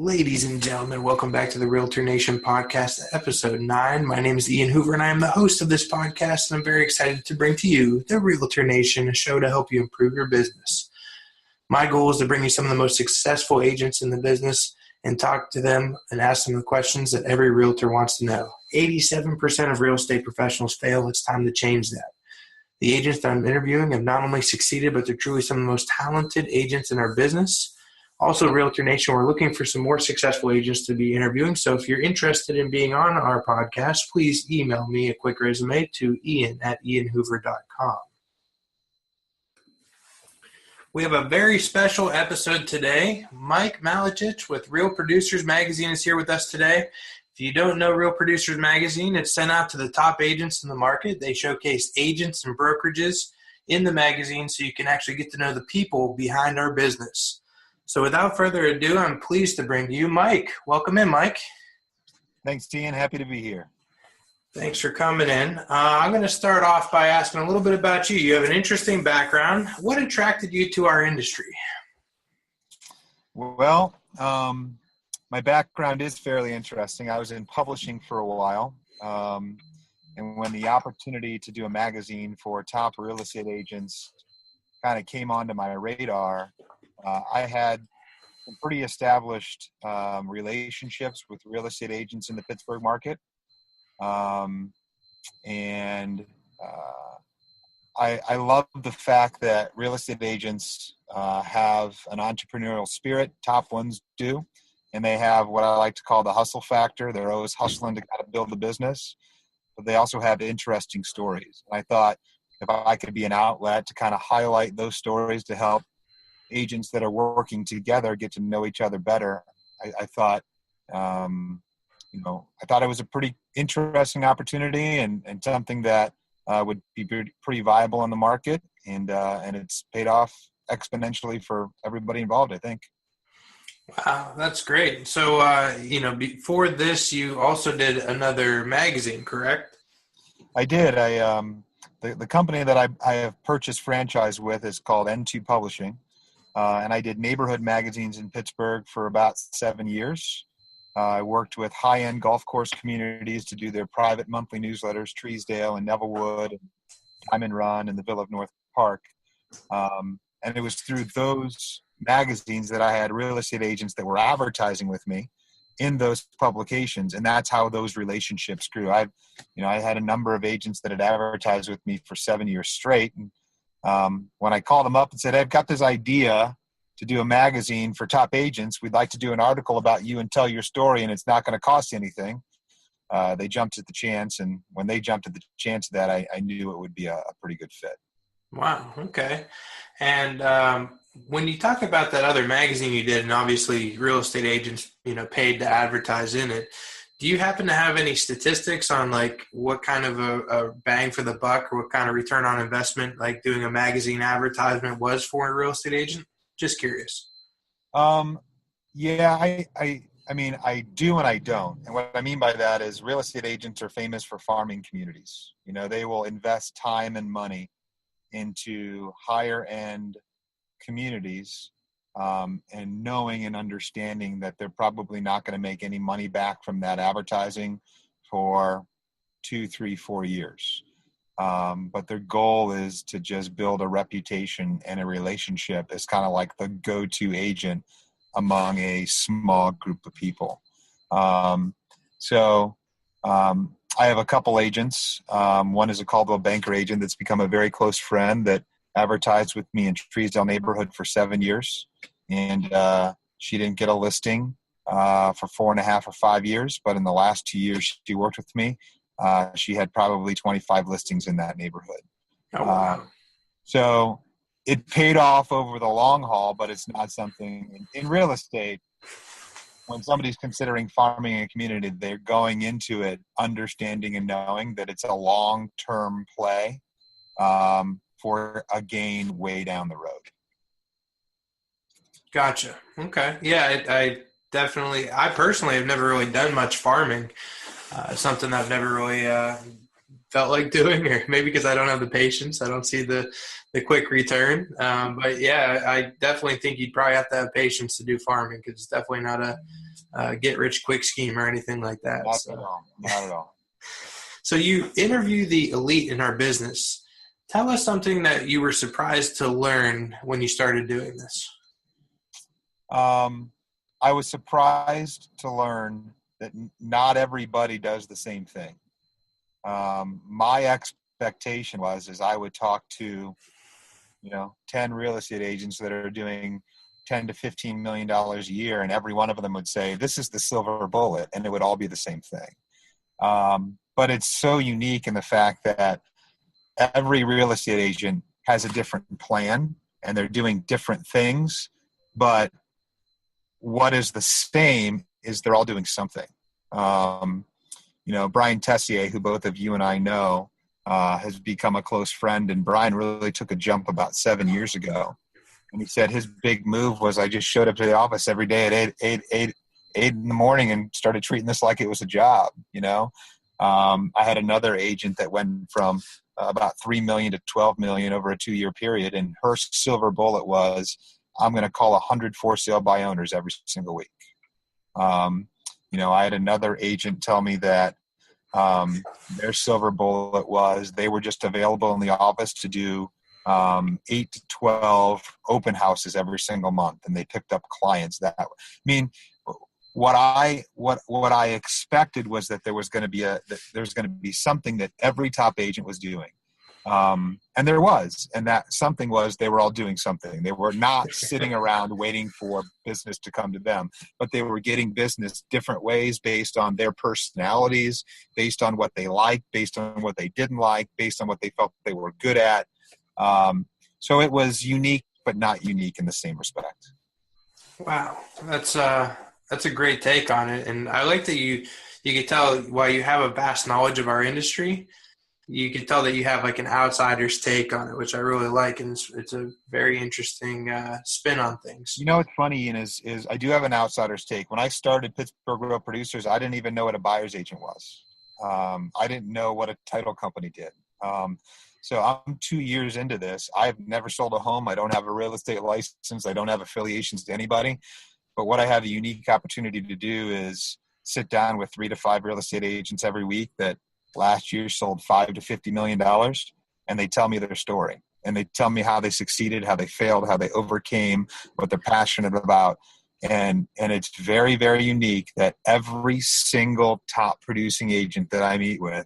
Ladies and gentlemen, welcome back to the Realtor Nation Podcast, episode 9. My name is Ian-Hoover, and I am the host of this podcast, and I'm very excited to bring to you the Realtor Nation, a show to help you improve your business. My goal is to bring you some of the most successful agents in the business and talk to them and ask them the questions that every realtor wants to know. 87% of real estate professionals fail. It's time to change that. The agents that I'm interviewing have not only succeeded, but they're truly some of the most talented agents in our business. Also, Realtor Nation, we're looking for some more successful agents to be interviewing. So if you're interested in being on our podcast, please email me a quick resume to ian@ian-hoover.com. We have a very special episode today. Mike-Maletich with Real Producers Magazine is here with us today. If you don't know Real Producers Magazine, it's sent out to the top agents in the market. They showcase agents and brokerages in the magazine so you can actually get to know the people behind our business. So without further ado, I'm pleased to bring to you Mike. Welcome in, Mike. Thanks, Ian. Happy to be here. Thanks for coming in. I'm going to start off by asking a little bit about you. You have an interesting background. What attracted you to our industry? Well, my background is fairly interesting. I was in publishing for a while. And when the opportunity to do a magazine for top real estate agents kind of came onto my radar, I had some pretty established relationships with real estate agents in the Pittsburgh market. I love the fact that real estate agents have an entrepreneurial spirit. Top ones do. And they have what I like to call the hustle factor. They're always hustling to kind of build the business. But they also have interesting stories. And I thought if I could be an outlet to kind of highlight those stories to help agents that are working together get to know each other better, I thought, I thought it was a pretty interesting opportunity and something that would be pretty viable in the market, and it's paid off exponentially for everybody involved, I think. Wow, that's great. So, before this, you also did another magazine, correct? I did. The company that I have purchased franchise with is called N2 Publishing. And I did neighborhood magazines in Pittsburgh for about 7 years. I worked with high-end golf course communities to do their private monthly newsletters, Treesdale and Nevillewood, and Diamond Run, and the Villa of North Park. And it was through those magazines that I had real estate agents that were advertising with me in those publications, and that's how those relationships grew. I had a number of agents that had advertised with me for 7 years straight, and when I called them up and said, I've got this idea to do a magazine for top agents, we'd like to do an article about you and tell your story, and it's not going to cost you anything. They jumped at the chance, and when they jumped at the chance of that, I knew it would be a pretty good fit. Wow. Okay. And when you talk about that other magazine you did, and obviously real estate agents, paid to advertise in it, do you happen to have any statistics on like what kind of a bang for the buck or what kind of return on investment like doing a magazine advertisement was for a real estate agent? Just curious. Yeah, I mean, I do and I don't. And what I mean by that is real estate agents are famous for farming communities. They will invest time and money into higher end communities, and knowing and understanding that they're probably not going to make any money back from that advertising for 2, 3, 4 years. But their goal is to just build a reputation and a relationship as kind of like the go-to agent among a small group of people. I have a couple agents. One is a Caldwell Banker agent that's become a very close friend that advertised with me in Treesdale neighborhood for 7 years. And she didn't get a listing for 4.5 or 5 years. But in the last 2 years she worked with me, she had probably 25 listings in that neighborhood. Oh, wow. So it paid off over the long haul, but it's not something in real estate. When somebody's considering farming a community, they're going into it understanding and knowing that it's a long-term play for a gain way down the road. Gotcha. Okay. Yeah, I personally have never really done much farming. Something I've never really felt like doing, or maybe because I don't have the patience. I don't see the quick return. But yeah, I definitely think you'd probably have to have patience to do farming, because it's definitely not a get rich quick scheme or anything like that. Not at all. Not at all. So you interview the elite in our business. Tell us something that you were surprised to learn when you started doing this. I was surprised to learn that not everybody does the same thing. My expectation is I would talk to, 10 real estate agents that are doing $10 to $15 million a year, and every one of them would say, this is the silver bullet, and it would all be the same thing. But it's so unique in the fact that every real estate agent has a different plan, and they're doing different things, but what is the same is they're all doing something. Brian Tessier, who both of you and I know, has become a close friend, and Brian really took a jump about 7 years ago. And he said his big move was, I just showed up to the office every day at 8 in the morning and started treating this like it was a job. I had another agent that went from about 3 million to 12 million over a 2-year period, and her silver bullet was, I'm going to call 100 for sale by owners every single week. I had another agent tell me that their silver bullet was they were just available in the office to do 8 to 12 open houses every single month, and they picked up clients that way. I mean, what I expected was that there was going to be something that every top agent was doing. And there was, and that something was they were all doing something. They were not sitting around waiting for business to come to them, but they were getting business different ways based on their personalities, based on what they liked, based on what they didn't like, based on what they felt they were good at. So it was unique, but not unique in the same respect. Wow. That's a great take on it. And I like that you could tell, while you have a vast knowledge of our industry, you can tell that you have like an outsider's take on it, which I really like. And it's a very interesting spin on things. What's funny, Ian, is I do have an outsider's take. When I started Pittsburgh Real Producers, I didn't even know what a buyer's agent was. I didn't know what a title company did. So I'm 2 years into this. I've never sold a home. I don't have a real estate license. I don't have affiliations to anybody. But what I have a unique opportunity to do is sit down with 3 to 5 real estate agents every week that last year sold $5 to $50 million, and they tell me their story, and they tell me how they succeeded, how they failed, how they overcame, what they're passionate about. And it's very, very unique that every single top producing agent that I meet with,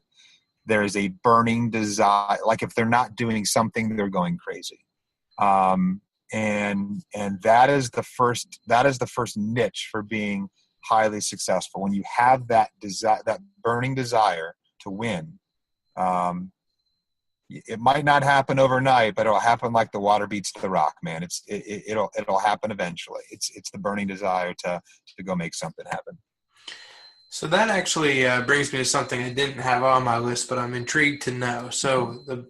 there is a burning desire. Like if they're not doing something, they're going crazy. And that is the first niche for being highly successful. When you have that desire, that burning desire to win, it might not happen overnight, but it'll happen like the water beats the rock, man. It'll happen eventually. It's the burning desire to go make something happen. So that actually brings me to something I didn't have on my list, but I'm intrigued to know. So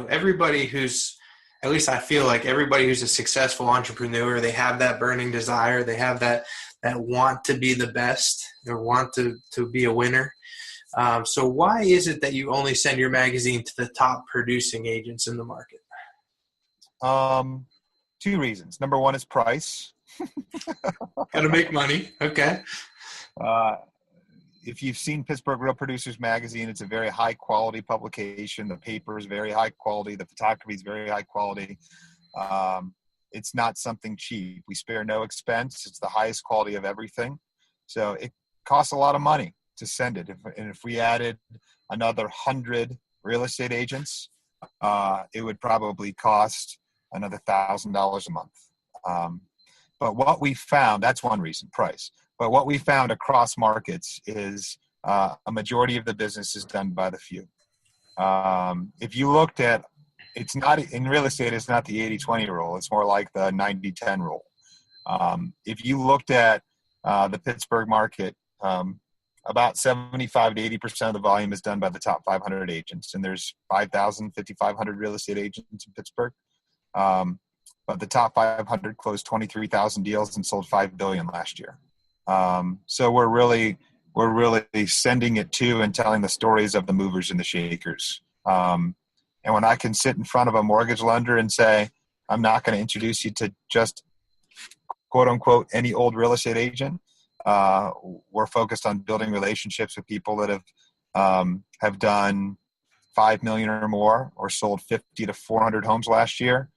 everybody who's, at least I feel like everybody who's a successful entrepreneur, they have that burning desire. They have that want to be the best, or want to be a winner. So why is it that you only send your magazine to the top producing agents in the market? 2 reasons. Number one is price. Got to make money. Okay. If you've seen Pittsburgh Real Producers magazine, it's a very high quality publication. The paper is very high quality. The photography is very high quality. It's not something cheap. We spare no expense. It's the highest quality of everything. So it costs a lot of money to send it. If we added another 100 real estate agents, it would probably cost another $1,000 a month. But what we found, that's one reason, price. But what we found across markets is a majority of the business is done by the few. If you looked at, it's not in real estate, it's not the 80-20 rule. It's more like the 90-10 rule. If you looked at the Pittsburgh market, about 75 to 80% of the volume is done by the top 500 agents. And there's 5,500 real estate agents in Pittsburgh. But the top 500 closed 23,000 deals and sold $5 billion last year. So we're we're really sending it to and telling the stories of the movers and the shakers. And when I can sit in front of a mortgage lender and say, I'm not going to introduce you to just quote unquote any old real estate agent, we're focused on building relationships with people that have done 5 million or more, or sold 50 to 400 homes last year.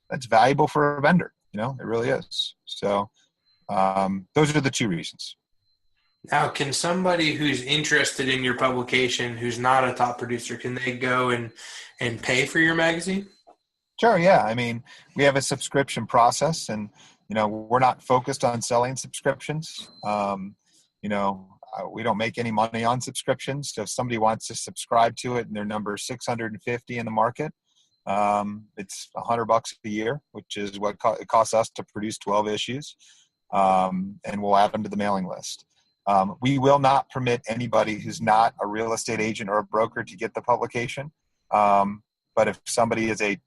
That's valuable for a vendor. It really is. So those are the two reasons. Now, can somebody who's interested in your publication, who's not a top producer, can they go and pay for your magazine? Sure. Yeah. I mean, we have a subscription process, and, we're not focused on selling subscriptions. We don't make any money on subscriptions. So if somebody wants to subscribe to it and they're number 650 in the market, it's $100 a year, which is what it costs us to produce 12 issues. And we'll add them to the mailing list. We will not permit anybody who's not a real estate agent or a broker to get the publication. But if somebody is a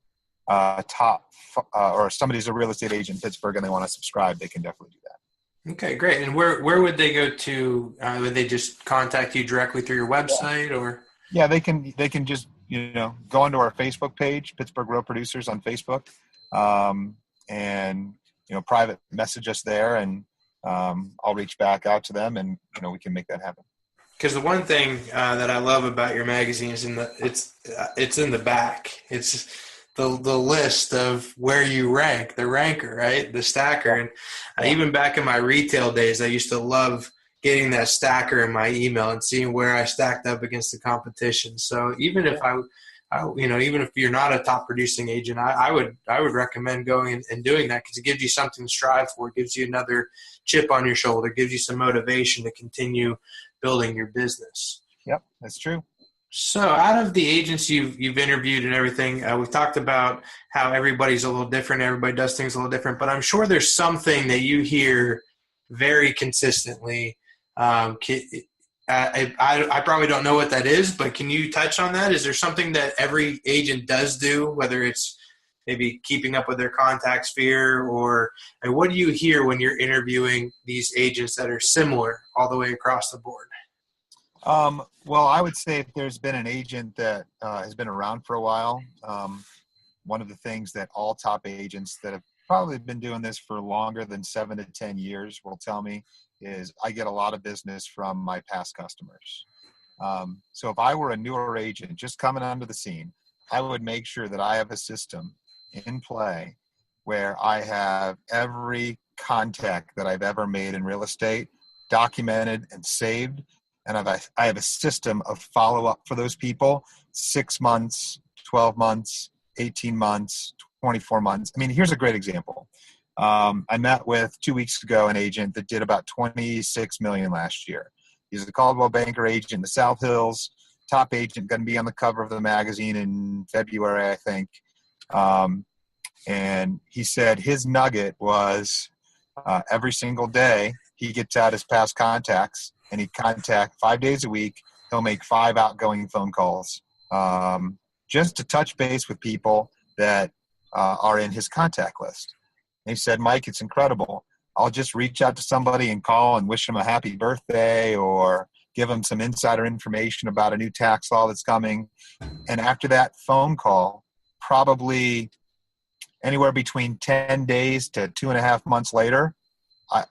or somebody's a real estate agent in Pittsburgh and they want to subscribe, they can definitely do that. Okay, great. And where would they go to? Would they just contact you directly through your website, or? Yeah, they can just, go onto our Facebook page, Pittsburgh Real Producers on Facebook, and, private message us there, and I'll reach back out to them, and, we can make that happen. Because the one thing that I love about your magazine is it's in the back. It's the list of where you rank, the ranker, right? The stacker. And even back in my retail days, I used to love getting that stacker in my email and seeing where I stacked up against the competition. So even if even if you're not a top producing agent, I would recommend going and doing that, because it gives you something to strive for. It gives you another chip on your shoulder, gives you some motivation to continue building your business. Yep, that's true. So out of the agents you've interviewed and everything, we've talked about how everybody's a little different. Everybody does things a little different, but I'm sure there's something that you hear very consistently. I probably don't know what that is, but can you touch on that? Is there something that every agent does do, whether it's maybe keeping up with their contact sphere, or what do you hear when you're interviewing these agents that are similar all the way across the board? Well, I would say if there's been an agent that has been around for a while, one of the things that all top agents that have probably been doing this for longer than 7 to 10 years will tell me is I get a lot of business from my past customers. So if I were a newer agent just coming onto the scene, I would make sure that I have a system in play where I have every contact that I've ever made in real estate documented and saved. And I have a system of follow-up for those people, 6 months, 12 months, 18 months, 24 months. I mean, here's a great example. I met with 2 weeks ago an agent that did about $26 million last year. He's a Caldwell Banker agent in the South Hills, top agent, going to be on the cover of the magazine in February, I think. And he said his nugget was every single day he gets out his past contacts, and he contact 5 days a week. He'll make 5 outgoing phone calls just to touch base with people that are in his contact list. And he said, Mike, it's incredible. I'll just reach out to somebody and call and wish them a happy birthday or give them some insider information about a new tax law that's coming. And after that phone call, probably anywhere between 10 days to 2.5 months later,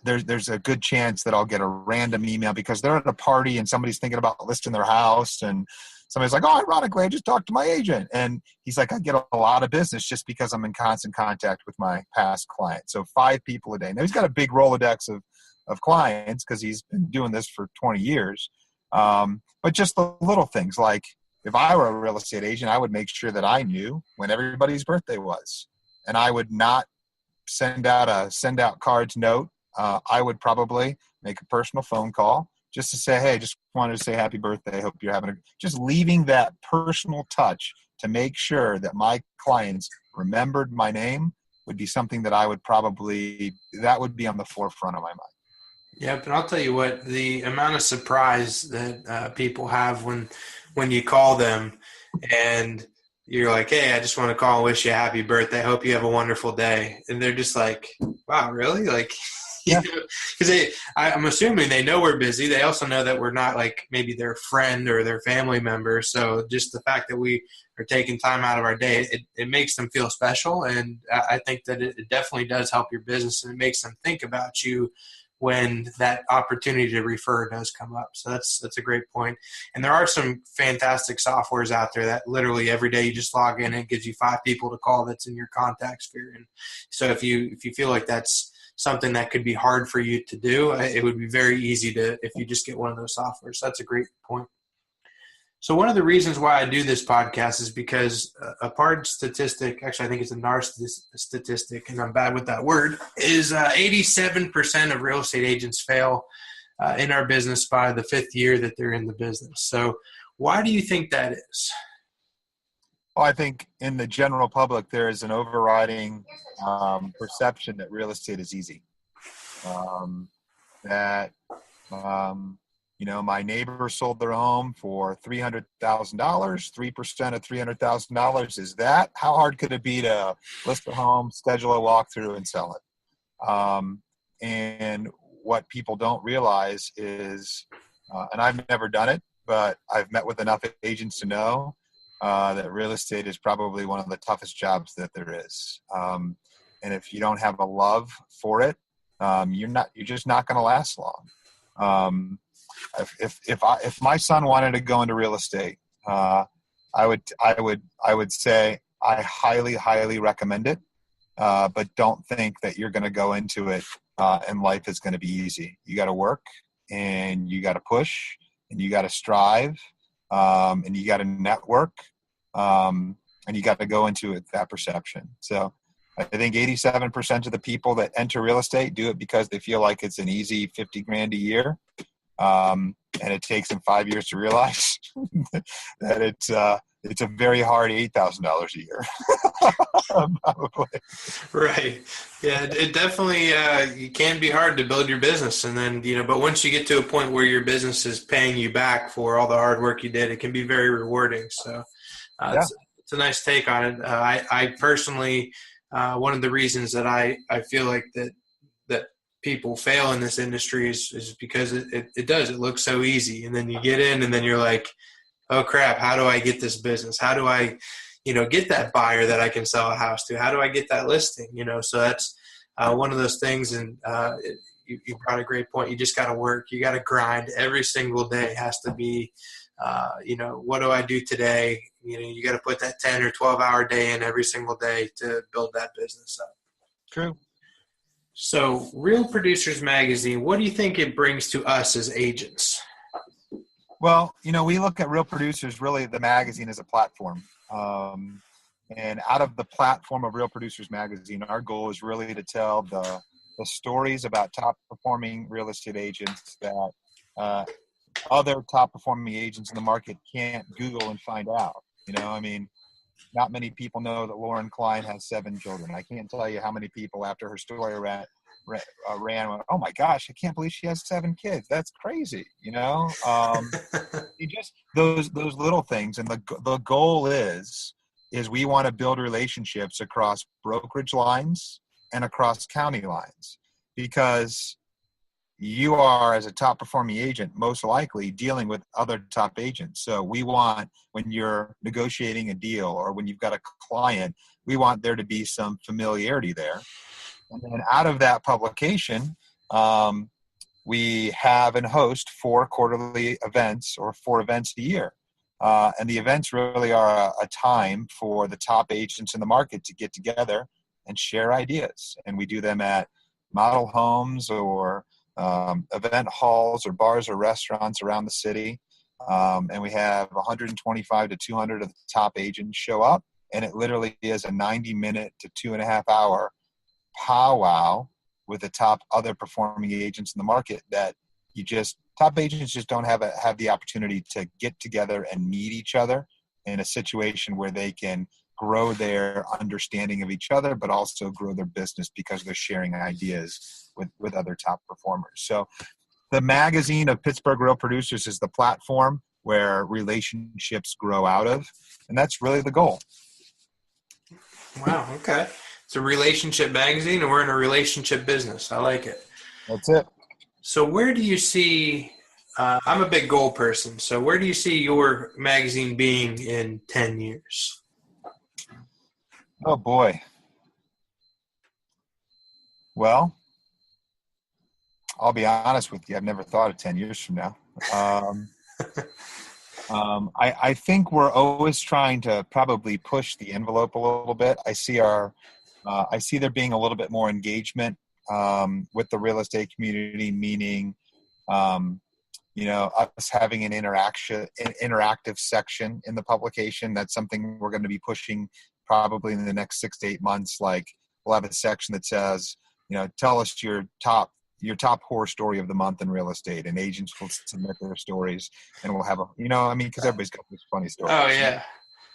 there's a good chance that I'll get a random email because they're at a party and somebody's thinking about listing their house, and somebody's like, oh, ironically, I just talked to my agent. And he's like, I get a lot of business just because I'm in constant contact with my past clients. So 5 people a day. Now he's got a big Rolodex of clients because he's been doing this for 20 years. But just the little things, like if I were a real estate agent, I would make sure that I knew when everybody's birthday was. And I would not send out cards note. I would probably make a personal phone call just to say, hey, just wanted to say happy birthday. Hope you're having just leaving that personal touch to make sure that my clients remembered my name would be something that I would that would be on the forefront of my mind. Yep. And I'll tell you what, the amount of surprise that people have when you call them and you're like, hey, I just want to call and wish you a happy birthday. Hope you have a wonderful day. And they're just like, wow, really? Like, Yeah. Because I'm assuming they know we're busy. They also know that we're not like maybe their friend or their family member. So just the fact that we are taking time out of our day, it makes them feel special. And I think that it definitely does help your business, and it makes them think about you when that opportunity to refer does come up. So that's a great point. And there are some fantastic softwares out there that literally every day you just log in and it gives you 5 people to call that's in your contact sphere. And so if you feel like that's something that could be hard for you to do, it would be very easy if you just get one of those softwares. So that's a great point. So one of the reasons why I do this podcast is because a part statistic, actually I think it's a NAR statistic, and I'm bad with that word, is 87% of real estate agents fail in our business by the 5th year that they're in the business. So why do you think that is? Well, I think in the general public, there is an overriding perception that real estate is easy. My neighbor sold their home for $300,000. 3% of $300,000 is that. How hard could it be to list a home, schedule a walkthrough, and sell it? And what people don't realize is, and I've never done it, but I've met with enough agents to know that real estate is probably one of the toughest jobs that there is. And if you don't have a love for it, you're just not going to last long. If my son wanted to go into real estate, I would say I highly recommend it, but don't think that you're going to go into it and life is going to be easy. You got to work, and you got to push, and you got to strive, and you got to network, and you got to go into it that perception. So I think 87% of the people that enter real estate do it because they feel like it's an easy $50,000 a year. And it takes them 5 years to realize that it's a very hard $8,000 a year. Probably. Right. Yeah, it definitely it can be hard to build your business, and then but once you get to a point where your business is paying you back for all the hard work you did, it can be very rewarding. So it's a nice take on it. I personally, one of the reasons that I feel like that people fail in this industry is because it looks so easy, and then you get in and then you're like, oh crap, how do I get this business? How do I get that buyer that I can sell a house to? How do I get that listing? So that's one of those things. And you brought a great point. You just got to work. You got to grind. Every single day has to be, what do I do today? You got to put that 10 or 12 hour day in every single day to build that business up. True. So Real Producers Magazine, what do you think it brings to us as agents? Well, we look at Real Producers, really the magazine as a platform. And out of the platform of Real Producers Magazine, our goal is really to tell the stories about top performing real estate agents that other top performing agents in the market can't Google and find out. Not many people know that Lauren Klein has 7 children. I can't tell you how many people after her story ran went, oh my gosh, I can't believe she has 7 kids. That's crazy. Just those little things. And the goal is we want to build relationships across brokerage lines and across county lines, because you are, as a top performing agent, most likely dealing with other top agents. So we want, when you're negotiating a deal or when you've got a client, we want there to be some familiarity there. And then out of that publication, we have and host 4 quarterly events, or 4 events a year. And the events really are a time for the top agents in the market to get together and share ideas. And we do them at model homes or event halls or bars or restaurants around the city. And we have 125 to 200 of the top agents show up. And it literally is a 90-minute to 2.5-hour powwow with the top other performing agents in the market that top agents just don't have the opportunity to get together and meet each other in a situation where they can grow their understanding of each other, but also grow their business because they're sharing ideas with other top performers. So the magazine of Pittsburgh Real Producers is the platform where relationships grow out of, and that's really the goal. Wow, okay. It's a relationship magazine, and we're in a relationship business. I like it. That's it. So where do you see, I'm a big goal person, so where do you see your magazine being in 10 years? Oh, boy. Well, I'll be honest with you. I've never thought of 10 years from now. I think we're always trying to probably push the envelope a little bit. I see there being a little bit more engagement with the real estate community, meaning, us having an interactive section in the publication. That's something we're going to be pushing probably in the next 6 to 8 months. Like, we'll have a section that says, tell us your top horror story of the month in real estate, and agents will submit their stories, and we'll have because everybody's got these funny stories. Oh yeah.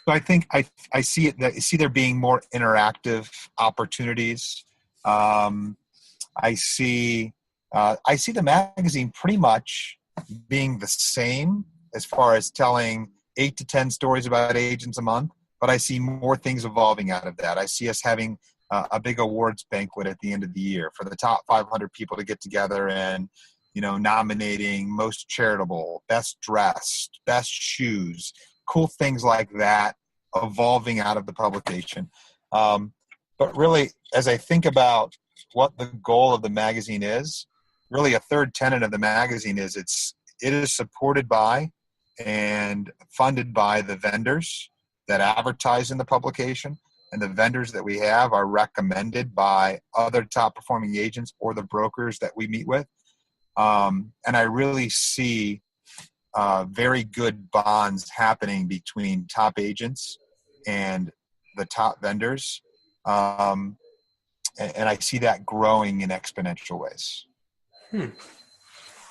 So I think I see there being more interactive opportunities. I see the magazine pretty much being the same as far as telling 8 to 10 stories about agents a month, but I see more things evolving out of that. I see us having a big awards banquet at the end of the year for the top 500 people to get together and, nominating most charitable, best dressed, best shoes, cool things like that evolving out of the publication. But really, as I think about what the goal of the magazine is, really a third tenet of the magazine is it is supported by and funded by the vendors that advertise in the publication. And the vendors that we have are recommended by other top performing agents or the brokers that we meet with. And I really see very good bonds happening between top agents and the top vendors. And I see that growing in exponential ways.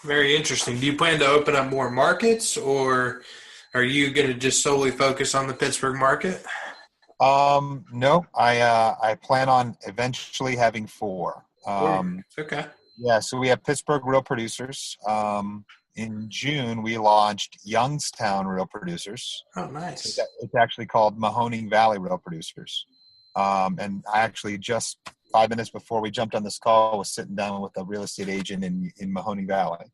Very interesting. Do you plan to open up more markets, or are you going to just solely focus on the Pittsburgh market? No, I plan on eventually having 4. Okay. Yeah, so we have Pittsburgh Real Producers. In June, we launched Youngstown Real Producers. Oh, nice. It's actually called Mahoning Valley Real Producers. And I actually just 5 minutes before we jumped on this call was sitting down with a real estate agent in Mahoning Valley.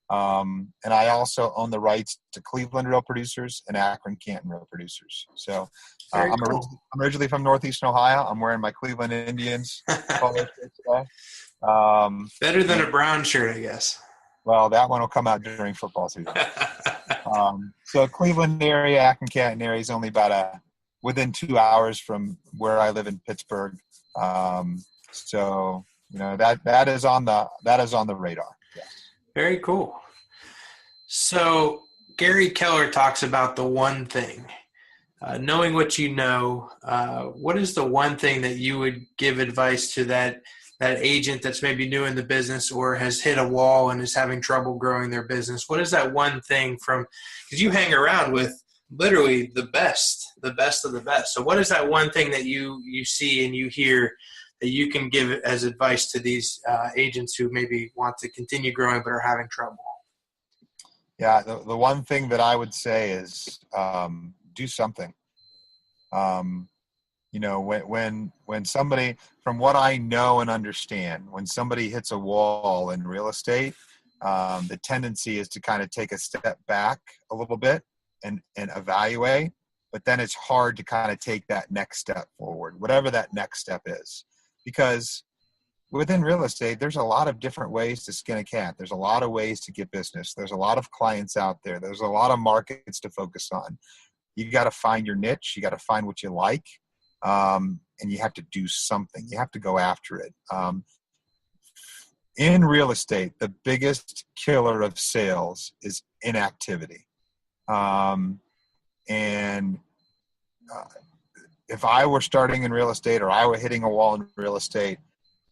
And I also own the rights to Cleveland Real Producers and Akron Canton Real Producers. So I'm originally from Northeastern Ohio. I'm wearing my Cleveland Indians colors today. Better than a brown shirt, I guess. Well, that one will come out during football season. So Cleveland area, Akron Canton area is only about within 2 hours from where I live in Pittsburgh. So that is on the radar. Yeah. Very cool. So Gary Keller talks about the one thing. Knowing what you know, what is the one thing that you would give advice to that agent that's maybe new in the business or has hit a wall and is having trouble growing their business? What is that one thing because you hang around with literally the best of the best. So what is that one thing that you see and you hear that you can give as advice to these agents who maybe want to continue growing but are having trouble? Yeah, the one thing that I would say is do something. When somebody, from what I know and understand, when somebody hits a wall in real estate, the tendency is to kind of take a step back a little bit and evaluate, but then it's hard to kind of take that next step forward, whatever that next step is. Because within real estate, there's a lot of different ways to skin a cat. There's a lot of ways to get business. There's a lot of clients out there. There's a lot of markets to focus on. You got to find your niche. You got to find what you like. And you have to do something. You have to go after it. In real estate, the biggest killer of sales is inactivity. If I were starting in real estate or I were hitting a wall in real estate,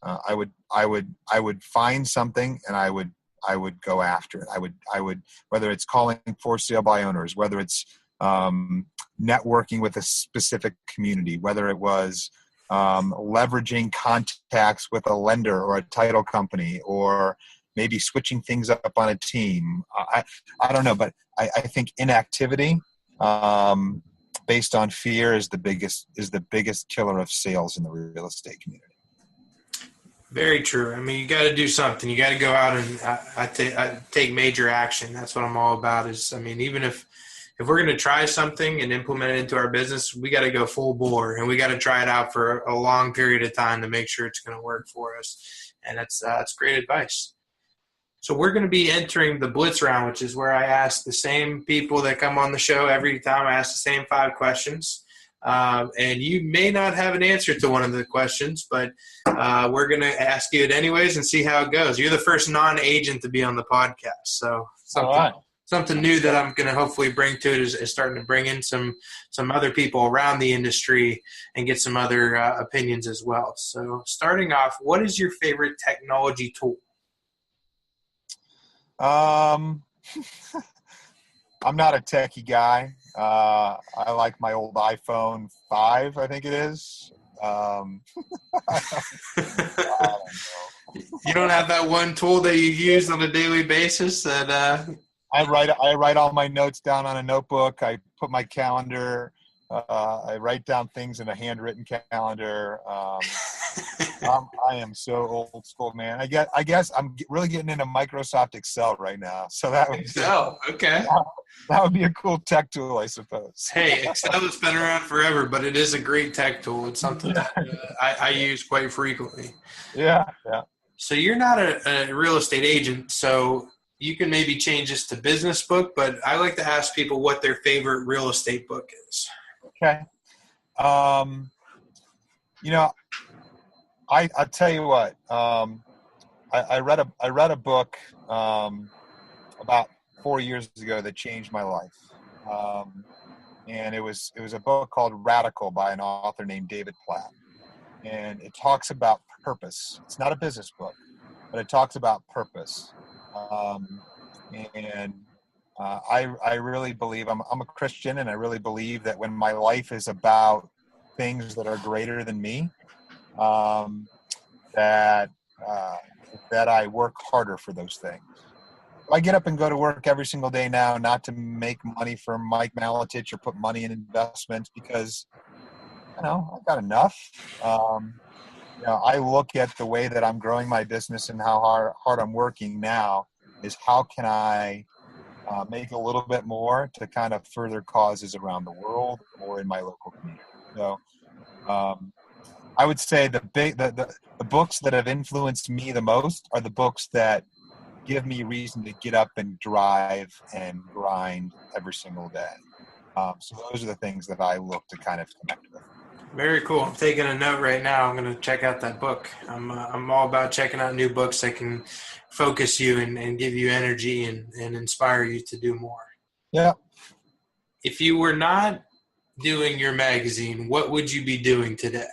I would find something and I would go after it. I would, whether it's calling for sale by owners, whether it's networking with a specific community, whether it was leveraging contacts with a lender or a title company, or maybe switching things up on a team. I don't know, but I think inactivity based on fear is the biggest killer of sales in the real estate community. Very true. I mean, you got to do something. You got to go out and I take major action. That's what I'm all about is, I mean, even if we're going to try something and implement it into our business, we got to go full bore and we got to try it out for a long period of time to make sure it's going to work for us. And that's great advice. So we're going to be entering the Blitz round, which is where I ask the same people that come on the show every time. I ask the same 5 questions. And you may not have an answer to one of the questions, but we're going to ask you it anyways and see how it goes. You're the first non-agent to be on the podcast. So something new that I'm going to hopefully bring to it is starting to bring in some other people around the industry and get some other opinions as well. So starting off, what is your favorite technology tool? I'm not a techie guy. I like my old iPhone 5, I think it is. I don't know. You don't have that one tool that you use on a daily basis that I write all my notes down on a notebook. I put my calendar. I write down things in a handwritten calendar. I am so old school, man. I guess I'm really getting into Microsoft Excel right now. So that would Excel, okay. That would be a cool tech tool, I suppose. Hey, Excel has been around forever, but it is a great tech tool. It's something that I use quite frequently. Yeah. So you're not a real estate agent, so you can maybe change this to business book, but I like to ask people what their favorite real estate book is. Okay. I'll tell you what. I read a book about 4 years ago that changed my life, and it was a book called Radical by an author named David Platt, and it talks about purpose. It's not a business book, but it talks about purpose, I really believe I'm a Christian, and I really believe that when my life is about things that are greater than me, that I work harder for those things. I get up and go to work every single day now, not to make money for Mike-Maletich or put money in investments because, I've got enough. I look at the way that I'm growing my business and how hard I'm working now is how can I make a little bit more to kind of further causes around the world or in my local community. So I would say the books that have influenced me the most are the books that give me reason to get up and drive and grind every single day. So those are the things that I look to kind of connect with. Very cool. I'm taking a note right now. I'm going to check out that book. I'm all about checking out new books that can focus you and give you energy and inspire you to do more. Yeah. If you were not doing your magazine, what would you be doing today?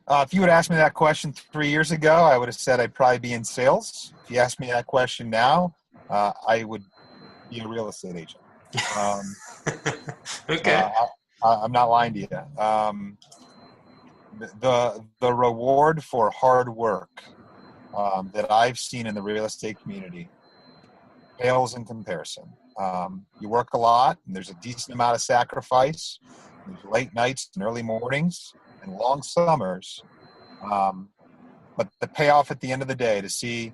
If you would ask me that question 3 years ago, I would have said I'd probably be in sales. If you ask me that question now, I would be a real estate agent. Okay. I'm not lying to you. The reward for hard work that I've seen in the real estate community pales in comparison. You work a lot, and there's a decent amount of sacrifice. There's late nights and early mornings and long summers. But the payoff at the end of the day to see,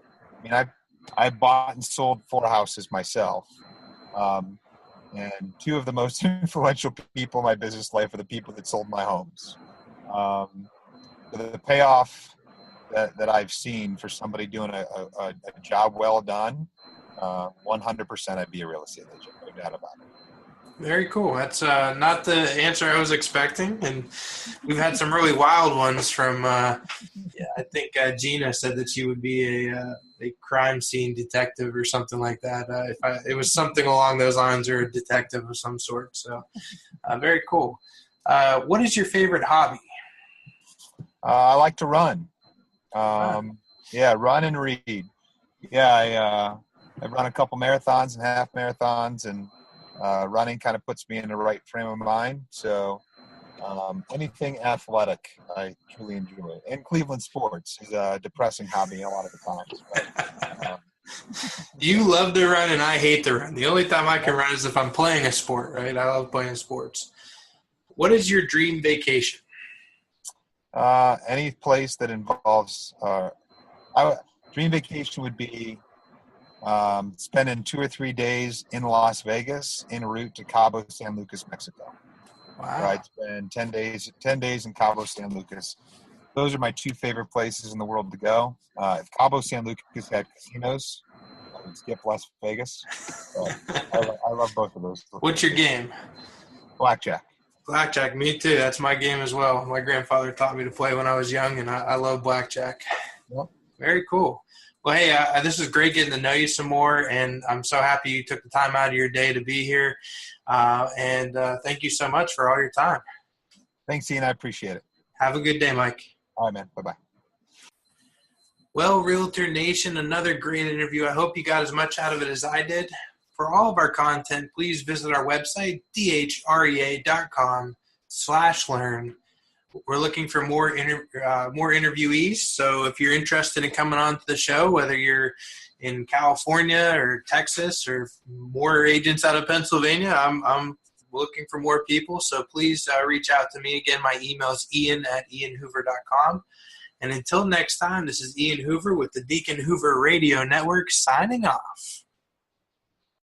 I bought and sold 4 houses myself. And 2 of the most influential people in my business life are the people that sold my homes. The payoff that I've seen for somebody doing a job well done, 100% I'd be a real estate agent, no doubt about it. Very cool. That's not the answer I was expecting, and we've had some really wild ones from. I think Gina said that she would be a crime scene detective or something like that. It was something along those lines, or a detective of some sort. So, very cool. What is your favorite hobby? I like to run. Run and read. Yeah, I run a couple marathons and half marathons, and running kind of puts me in the right frame of mind. So anything athletic, I truly enjoy. And Cleveland sports is a depressing hobby a lot of the times. But, You love to run, and I hate to run. The only time I can run is if I'm playing a sport, right? I love playing sports. What is your dream vacation? Any place that involves dream vacation would be spending 2 or 3 days in Las Vegas en route to Cabo San Lucas, Mexico. Wow. Right, spend 10 days in Cabo San Lucas. Those are my two favorite places in the world to go. If Cabo San Lucas had casinos, I would skip Las Vegas. I love both of those. What's your game? Blackjack. Blackjack, me too. That's my game as well. My grandfather taught me to play when I was young, and I love blackjack. Yep. Very cool. Well, hey, this is great getting to know you some more, and I'm so happy you took the time out of your day to be here. And thank you so much for all your time. Thanks, Ian. I appreciate it. Have a good day, Mike. All right, man. Bye-bye. Well, Realtor Nation, another great interview. I hope you got as much out of it as I did. For all of our content, please visit our website, dhrea.com/learn. We're looking for more interviewees. So if you're interested in coming on to the show, whether you're in California or Texas or more agents out of Pennsylvania, I'm looking for more people. So please reach out to me. Again, my email is ian@ian-hoover.com. And until next time, this is Ian Hoover with the Deacon-Hoover Radio Network signing off.